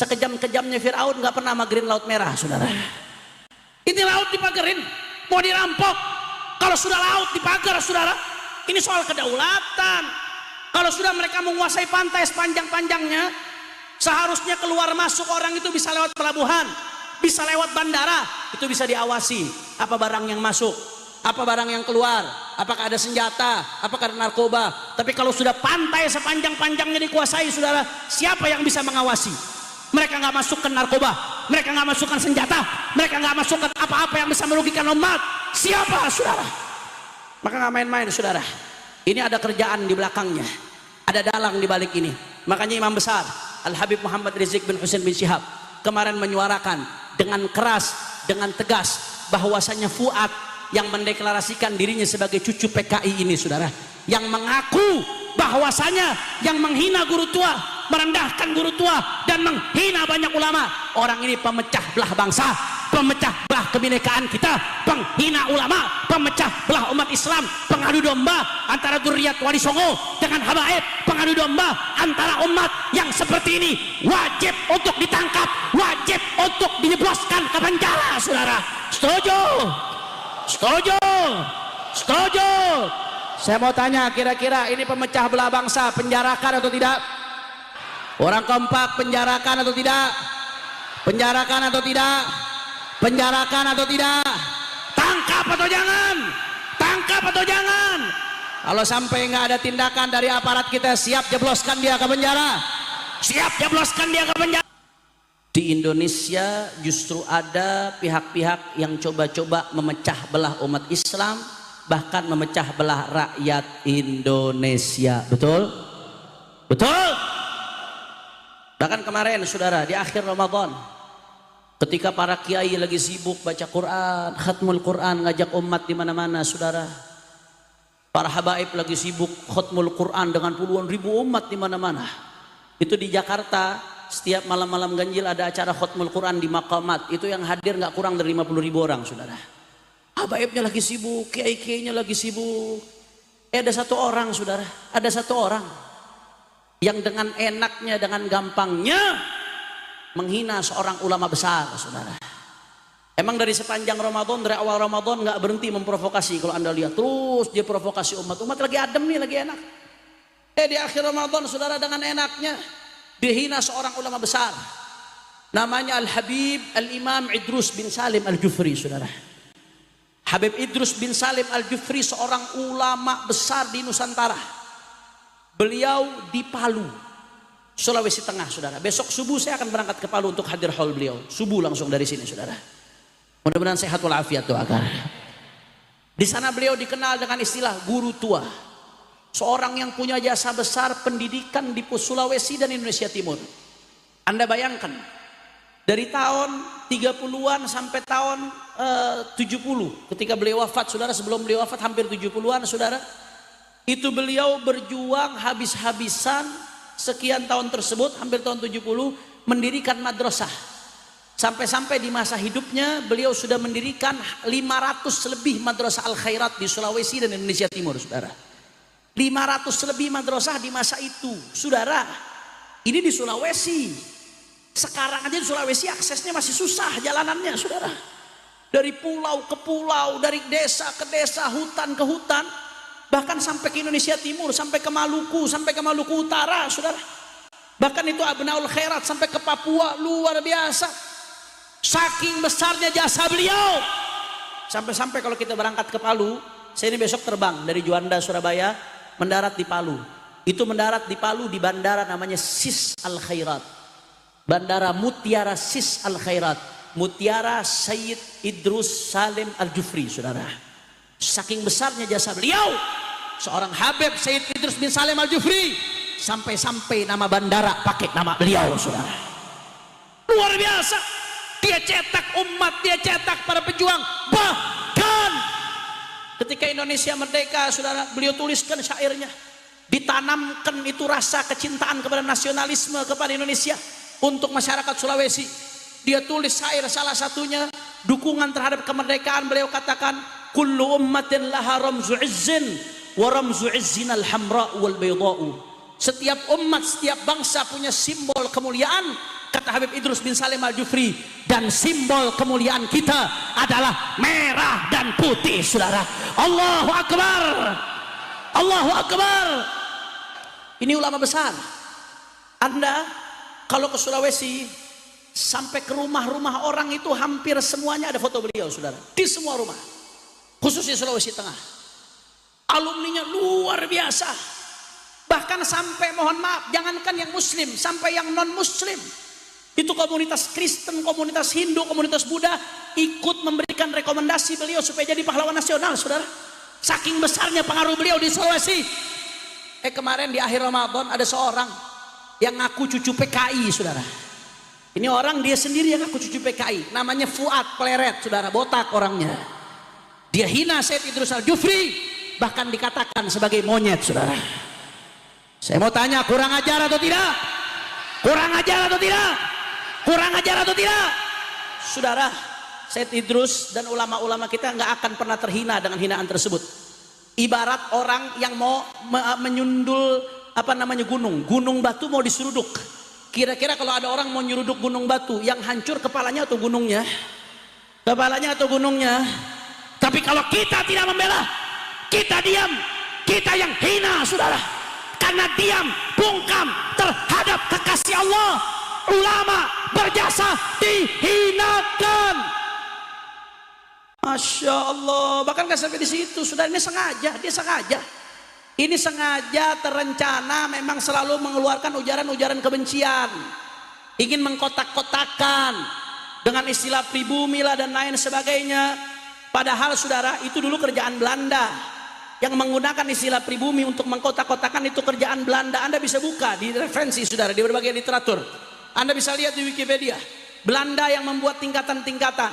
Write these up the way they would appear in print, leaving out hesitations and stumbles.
Sekejam-kejamnya Fir'aun nggak pernah magerin laut merah, saudara. Ini laut dipagerin, mau dirampok. Kalau sudah laut dipagar, saudara, ini soal kedaulatan. Kalau sudah mereka menguasai pantai sepanjang-panjangnya, seharusnya keluar masuk orang itu bisa lewat pelabuhan, bisa lewat bandara, itu bisa diawasi apa barang yang masuk, apa barang yang keluar, apakah ada senjata, apakah ada narkoba. Tapi kalau sudah pantai sepanjang-panjangnya dikuasai, saudara, siapa yang bisa mengawasi? Mereka nggak masukkan narkoba, mereka nggak masukkan senjata, mereka nggak masukkan apa-apa yang bisa merugikan umat. Siapa, saudara? Maka nggak main-main, saudara. Ini ada kerjaan di belakangnya, ada dalang di balik ini. Makanya Imam besar Al-Habib Muhammad Rizik bin Husain bin Syihab kemarin menyuarakan dengan keras, dengan tegas, bahwasanya Fuad yang mendeklarasikan dirinya sebagai cucu PKI ini, saudara, yang mengaku bahwasanya yang menghina guru tua, merendahkan guru tua, dan menghina banyak ulama, orang ini pemecah belah bangsa, pemecah belah kebinekaan kita, penghina ulama, pemecah belah umat Islam, pengadu domba antara Dzurriyyat Wali Songo dengan habaib, pengadu domba antara umat yang seperti ini wajib untuk ditangkap, wajib untuk dijebloskan ke penjara, saudara. Setuju? Setuju? Setuju? Saya mau tanya, kira-kira ini pemecah belah bangsa, penjarakan atau tidak? Orang kompak penjarakan atau tidak? Penjarakan atau tidak? Penjarakan atau tidak? Tangkap atau jangan? Tangkap atau jangan? Kalau sampai nggak ada tindakan dari aparat kita, siap jebloskan dia ke penjara. Siap jebloskan dia ke penjara. Di Indonesia justru ada pihak-pihak yang coba-coba memecah belah umat Islam, bahkan memecah belah rakyat Indonesia. Betul? Betul? Bahkan kemarin, saudara, di akhir Ramadan, ketika para kiai lagi sibuk baca Quran, khatmul Quran, ngajak umat di mana-mana, saudara. Para habaib lagi sibuk khatmul Quran dengan puluhan ribu umat di mana-mana. Itu di Jakarta, setiap malam-malam ganjil ada acara khatmul Quran di Maqamat. Itu yang hadir nggak kurang dari 50.000 orang, saudara. Habaibnya lagi sibuk, kiai-kiainya lagi sibuk. Ada satu orang, saudara, ada satu orang yang dengan enaknya, dengan gampangnya menghina seorang ulama besar, saudara. Emang dari sepanjang Ramadan, dari awal Ramadan nggak berhenti memprovokasi. Kalau anda lihat terus dia provokasi umat lagi adem nih, lagi enak. Di akhir Ramadan, saudara, dengan enaknya dihina seorang ulama besar, namanya Al-Habib Al-Imam Idrus bin Salim Al-Jufri, saudara. Habib Idrus bin Salim Al-Jufri seorang ulama besar di Nusantara. Beliau di Palu, Sulawesi Tengah, saudara. Besok subuh saya akan berangkat ke Palu untuk hadir haul beliau. Subuh langsung dari sini, saudara. Mudah-mudahan sehat walafiat, doakan. Di sana beliau dikenal dengan istilah guru tua. Seorang yang punya jasa besar pendidikan di Sulawesi dan Indonesia Timur. Anda bayangkan, dari tahun 30-an sampai tahun 70, ketika beliau wafat, saudara, sebelum beliau wafat hampir 70-an, saudara. Itu beliau berjuang habis-habisan sekian tahun tersebut, hampir tahun 70, mendirikan madrasah. Sampai-sampai di masa hidupnya beliau sudah mendirikan 500 lebih madrasah al-khairat di Sulawesi dan Indonesia Timur, saudara. 500 lebih madrasah di masa itu, saudara. Ini di Sulawesi. Sekarang aja di Sulawesi aksesnya masih susah jalanannya, saudara. Dari pulau ke pulau, dari desa ke desa, hutan ke hutan, bahkan sampai ke Indonesia Timur, sampai ke Maluku, sampai ke Maluku Utara, saudara. Bahkan itu Abnaul Khairat sampai ke Papua, luar biasa. Saking besarnya jasa beliau, sampai-sampai kalau kita berangkat ke Palu, saya ini besok terbang dari Juanda Surabaya, mendarat di Palu. Itu mendarat di Palu di bandara namanya Sis Al Khairat, Bandara Mutiara Sis Al Khairat, Mutiara Sayyid Idrus Salim Al Jufri, saudara. Saking besarnya jasa beliau, seorang Habib Sayyid Idrus bin Salim Al Jufri, sampai-sampai nama bandara pakai nama beliau, saudara. Luar biasa. Dia cetak umat, dia cetak para pejuang. Bahkan ketika Indonesia merdeka, saudara, beliau tuliskan syairnya, ditanamkan itu rasa kecintaan kepada nasionalisme kepada Indonesia untuk masyarakat Sulawesi. Dia tulis syair, salah satunya dukungan terhadap kemerdekaan. Beliau katakan, kullu ummatin laha ramzu izzin wa ramzu izzin al-hamra wal bayda'u. Setiap umat, setiap bangsa punya simbol kemuliaan, kata Habib Idrus bin Salim Al-Jufri, dan simbol kemuliaan kita adalah merah dan putih, saudara. Allahu Akbar, Allahu Akbar. Ini ulama besar. Anda kalau ke Sulawesi, sampai ke rumah-rumah orang itu hampir semuanya ada foto beliau, saudara. Di semua rumah, khususnya Sulawesi Tengah. Alumninya luar biasa. Bahkan sampai, mohon maaf, jangankan yang muslim, sampai yang non muslim, itu komunitas Kristen, komunitas Hindu, komunitas Buddha ikut memberikan rekomendasi beliau supaya jadi pahlawan nasional, saudara. Saking besarnya pengaruh beliau di Sulawesi. Kemarin di akhir Ramadan ada seorang yang ngaku cucu PKI, saudara. Ini orang dia sendiri yang ngaku cucu PKI, namanya Fuad Pleret, saudara, botak orangnya. Dia hina Said Idrus Al-Jufri, bahkan dikatakan sebagai monyet, saudara. Saya mau tanya, kurang ajar atau tidak? Kurang ajar atau tidak? Kurang ajar atau tidak? Saudara, Said Idrus dan ulama-ulama kita nggak akan pernah terhina dengan hinaan tersebut. Ibarat orang yang mau menyundul gunung batu mau diseruduk. Kira-kira kalau ada orang mau nyeruduk gunung batu, yang hancur kepalanya atau gunungnya? Kepalanya atau gunungnya? Tapi kalau kita tidak membela, kita diam, kita yang hina, saudara. Karena diam, bungkam terhadap kekasih Allah, ulama berjasa dihinakan. Masya Allah, bahkan gak sampai di situ, sudah. Ini sengaja, dia sengaja. Ini sengaja terencana, memang selalu mengeluarkan ujaran-ujaran kebencian, ingin mengkotak-kotakan dengan istilah pribumi lah dan lain sebagainya. Padahal saudara, itu dulu kerjaan Belanda. Yang menggunakan istilah pribumi untuk mengkotak-kotakan itu kerjaan Belanda. Anda bisa buka di referensi, saudara, di berbagai literatur. Anda bisa lihat di Wikipedia. Belanda yang membuat tingkatan-tingkatan.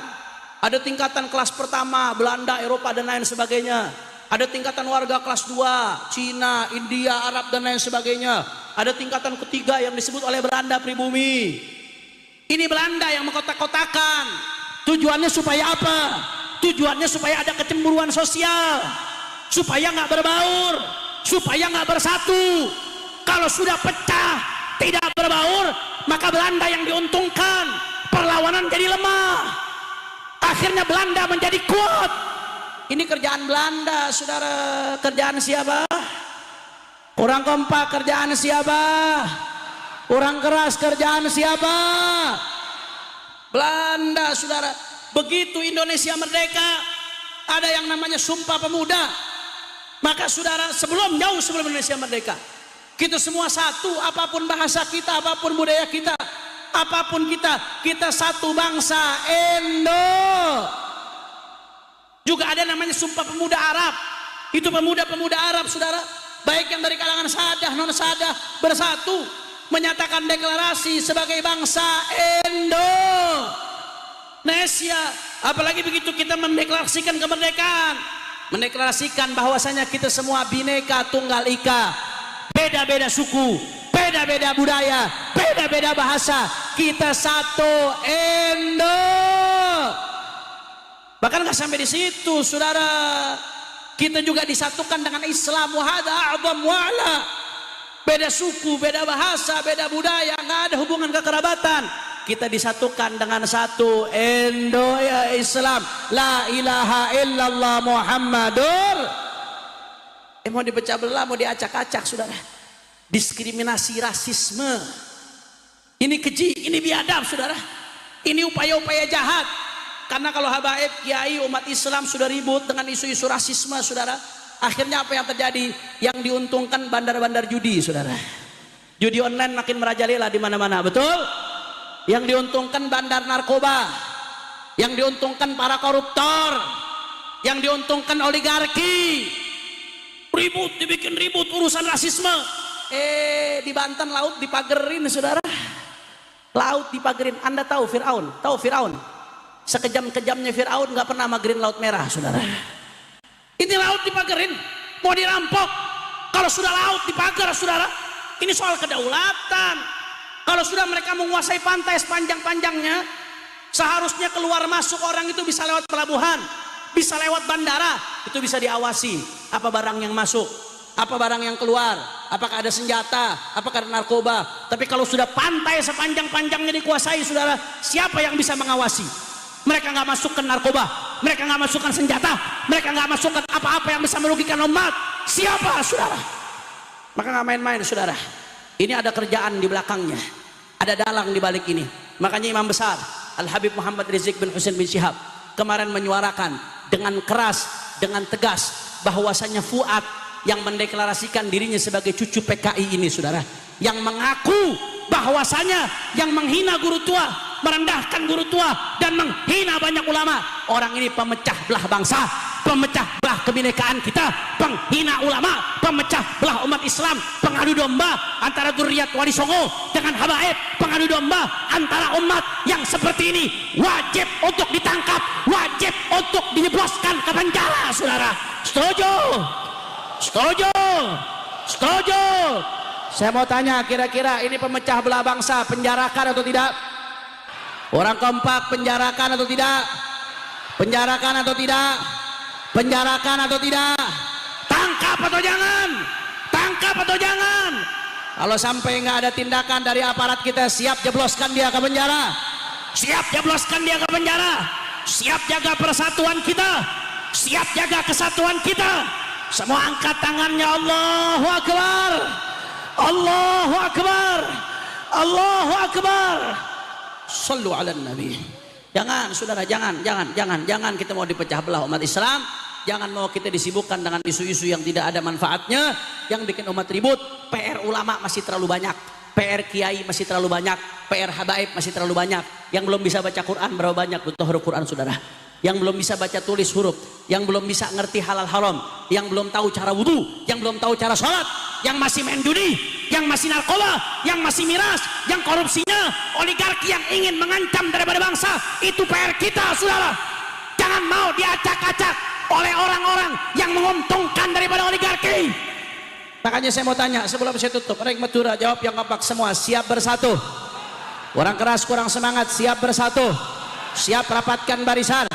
Ada tingkatan kelas pertama, Belanda, Eropa dan lain sebagainya. Ada tingkatan warga kelas 2, Cina, India, Arab dan lain sebagainya. Ada tingkatan ketiga yang disebut oleh Belanda pribumi. Ini Belanda yang mengkotak-kotakan. Tujuannya supaya apa? Tujuannya supaya ada kecemburuan sosial, supaya nggak berbaur, supaya nggak bersatu. Kalau sudah pecah, tidak berbaur, maka Belanda yang diuntungkan, perlawanan jadi lemah. Akhirnya Belanda menjadi kuat. Ini kerjaan Belanda, saudara. Kerjaan siapa? Kurang kompak, kerjaan siapa? Kurang keras, kerjaan siapa? Belanda, saudara. Begitu Indonesia merdeka, ada yang namanya Sumpah Pemuda. Maka saudara, jauh sebelum Indonesia merdeka, kita semua satu, apapun bahasa kita, apapun budaya kita, apapun kita satu bangsa, Indo. Juga ada namanya Sumpah Pemuda Arab. Itu pemuda-pemuda Arab, saudara, baik yang dari kalangan sadah, non sadah, bersatu menyatakan deklarasi sebagai bangsa Indonesia. Apalagi begitu kita mendeklarasikan kemerdekaan, mendeklarasikan bahwasanya kita semua Bhinneka Tunggal Ika, beda-beda suku, beda-beda budaya, beda-beda bahasa, kita satu Indo. Bahkan nggak sampai di situ, saudara, kita juga disatukan dengan Islam. Wahada a'zam wa'ala. Beda suku, beda bahasa, beda budaya, nggak ada hubungan kekerabatan. Kita disatukan dengan satu Indo, ya Islam. La ilaha illallah Muhammadur. Mau dipecah belah, mau diacak-acak, saudara. Diskriminasi, rasisme. Ini keji, ini biadab, saudara. Ini upaya-upaya jahat. Karena kalau habaib, kiai, umat Islam sudah ribut dengan isu-isu rasisme, saudara, akhirnya apa yang terjadi? Yang diuntungkan bandar-bandar judi, saudara. Judi online makin merajalela di mana-mana, betul? Yang diuntungkan bandar narkoba, yang diuntungkan para koruptor, yang diuntungkan oligarki. Ribut, dibikin ribut urusan rasisme. Di Banten laut dipagerin, saudara. Laut dipagerin. Anda tahu Fir'aun? Tahu Fir'aun? Sekejam-kejamnya Fir'aun nggak pernah magerin laut merah, saudara. Ini laut dipagerin, mau dirampok. Kalau sudah laut dipagar, saudara, ini soal kedaulatan. Kalau sudah mereka menguasai pantai sepanjang-panjangnya, seharusnya keluar masuk orang itu bisa lewat pelabuhan, bisa lewat bandara, itu bisa diawasi. Apa barang yang masuk, apa barang yang keluar, apakah ada senjata, apakah ada narkoba. Tapi kalau sudah pantai sepanjang-panjangnya dikuasai, saudara, siapa yang bisa mengawasi? Mereka nggak masukkan narkoba, mereka nggak masukkan senjata, mereka nggak masukkan apa-apa yang bisa merugikan umat. Siapa, saudara? Maka nggak main-main, saudara. Ini ada kerjaan di belakangnya, ada dalang di balik ini. Makanya Imam Besar Al-Habib Muhammad Rizik bin Husain bin Syihab kemarin menyuarakan dengan keras, dengan tegas, bahwasanya Fuad yang mendeklarasikan dirinya sebagai cucu PKI ini, saudara, yang mengaku bahwasanya yang menghina guru tua, merendahkan guru tua, dan menghina banyak ulama, orang ini pemecah belah bangsa, pemecah belah kebinekaan kita, penghina ulama, pemecah belah umat Islam, pengadu domba antara Dzurriyyat Wali Songo dengan habaib, pengadu domba antara umat yang seperti ini wajib untuk ditangkap, wajib untuk dijebloskan ke penjara, saudara. Setuju? Setuju? Setuju? Saya mau tanya, kira-kira ini pemecah belah bangsa penjarakan atau tidak? Orang kompak penjarakan atau tidak? Penjarakan atau tidak? Penjarakan atau tidak? Tangkap atau jangan? Tangkap atau jangan? Kalau sampai nggak ada tindakan dari aparat kita, siap jebloskan dia ke penjara. Siap jebloskan dia ke penjara. Siap jaga persatuan kita. Siap jaga kesatuan kita. Semua angkat tangannya. Allahu Akbar. Allahu Akbar. Allahu Akbar. Sallu ala Nabi. Jangan, saudara, jangan kita mau dipecah belah umat Islam. Jangan mau kita disibukkan dengan isu-isu yang tidak ada manfaatnya, yang bikin umat ribut. PR ulama masih terlalu banyak, PR kiai masih terlalu banyak, PR habaib masih terlalu banyak. Yang belum bisa baca Quran berapa banyak butuh huruf Quran, saudara. Yang belum bisa baca tulis huruf, yang belum bisa ngerti halal haram, yang belum tahu cara wudhu, yang belum tahu cara sholat, yang masih main judi, yang masih narkoba, yang masih miras, yang korupsinya, oligarki yang ingin mengancam daripada bangsa. Itu PR kita, saudara. Jangan mau diacak-acak oleh orang-orang yang menguntungkan daripada oligarki. Makanya saya mau tanya sebelum saya tutup, Rek Madura jawab yang kompak semua. Siap bersatu? Orang keras kurang semangat. Siap bersatu? Siap rapatkan barisan?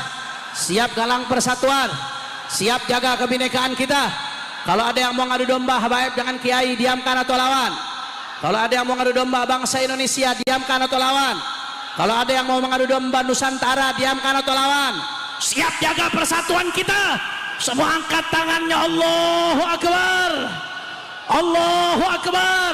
Siap galang persatuan? Siap jaga kebinekaan kita? Kalau ada yang mau ngadu domba habaib dengan kiai, diamkan atau lawan? Kalau ada yang mau ngadu domba bangsa Indonesia, diamkan atau lawan? Kalau ada yang mau mengadu domba Nusantara, diamkan atau lawan? Siap jaga persatuan kita. Semua angkat tangannya. Allahu Akbar. Allahu Akbar.